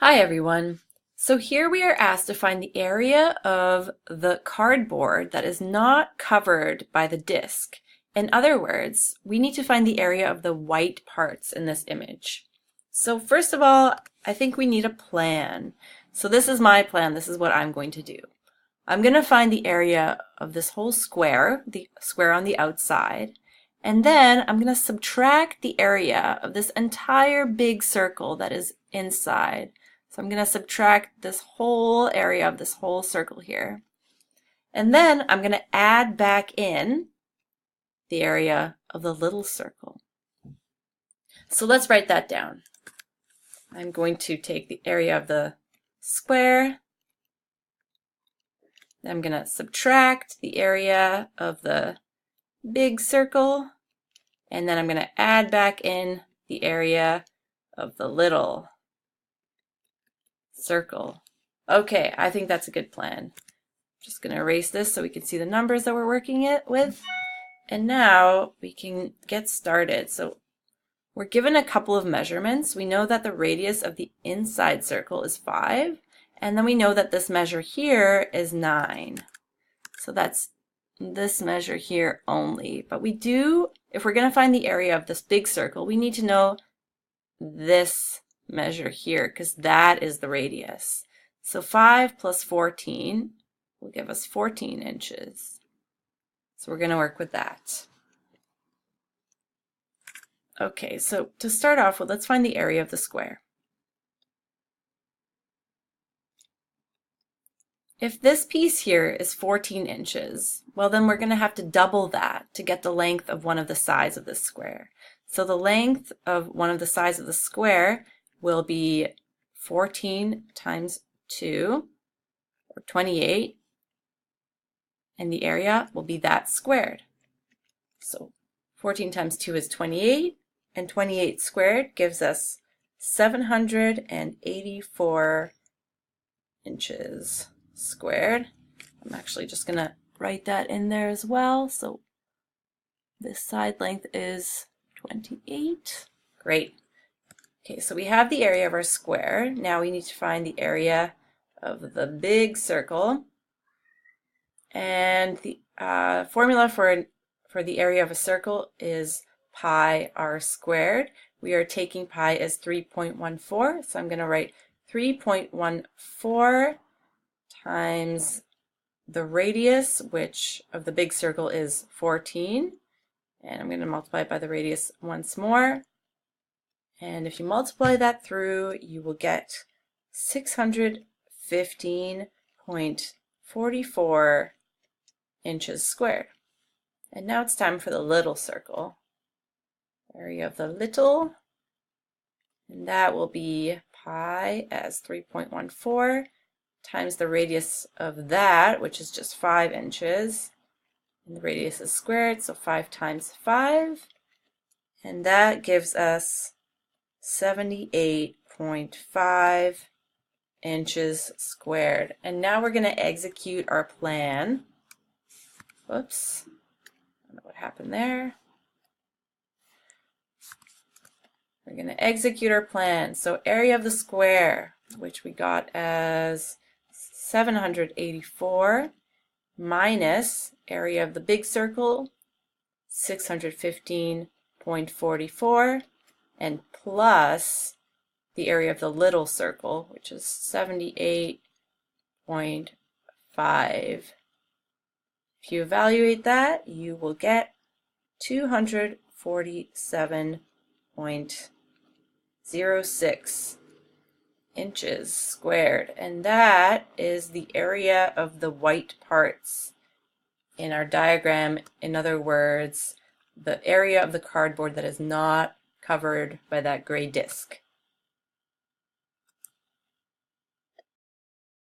Hi everyone. So here we are asked to find the area of the cardboard that is not covered by the disc. In other words, we need to find the area of the white parts in this image. So first of all, I think we need a plan. So this is my plan. This is what I'm going to do. I'm going to find the area of this whole square, the square on the outside, and then I'm going to subtract the area of this entire big circle that is inside. So I'm going to subtract this whole area of this whole circle here. And then I'm going to add back in the area of the little circle. So let's write that down. I'm going to take the area of the square. I'm going to subtract the area of the big circle. And then I'm going to add back in the area of the little circle. Okay, I think that's a good plan. Just going to erase this so we can see the numbers that we're working it with. And now we can get started. So we're given a couple of measurements. We know that the radius of the inside circle is 5. And then we know that this measure here is 9. So that's this measure here only. But we do, if we're going to find the area of this big circle, we need to know this measure here because that is the radius. So 5 plus 14 will give us 14 inches. So we're going to work with that. Okay, so to start off with, let's find the area of the square. If this piece here is 14 inches, well then we're going to have to double that to get the length of one of the sides of this square. So the length of one of the sides of the square will be 14 times 2, or 28, and the area will be that squared. So 14 times 2 is 28, and 28 squared gives us 784 inches squared. I'm actually just going to write that in there as well. So this side length is 28. Great. Okay, so we have the area of our square. Now we need to find the area of the big circle. And the formula for the area of a circle is pi r squared. We are taking pi as 3.14, so I'm going to write 3.14 times the radius, which of the big circle is 14. And I'm going to multiply it by the radius once more. And if you multiply that through, you will get 615.44 inches squared. And now it's time for the little circle. Area of the little, and that will be pi as 3.14 times the radius of that, which is just 5 inches. And the radius is squared, so 5 times 5. And that gives us 78.5 inches squared. And now we're going to execute our plan. Whoops. I don't know what happened there. We're going to execute our plan. So area of the square, which we got as 784, minus area of the big circle, 615.44, and plus the area of the little circle, which is 78.5. If you evaluate that, you will get 247.06 inches squared, and that is the area of the white parts in our diagram. In other words, the area of the cardboard that is not covered by that gray disc.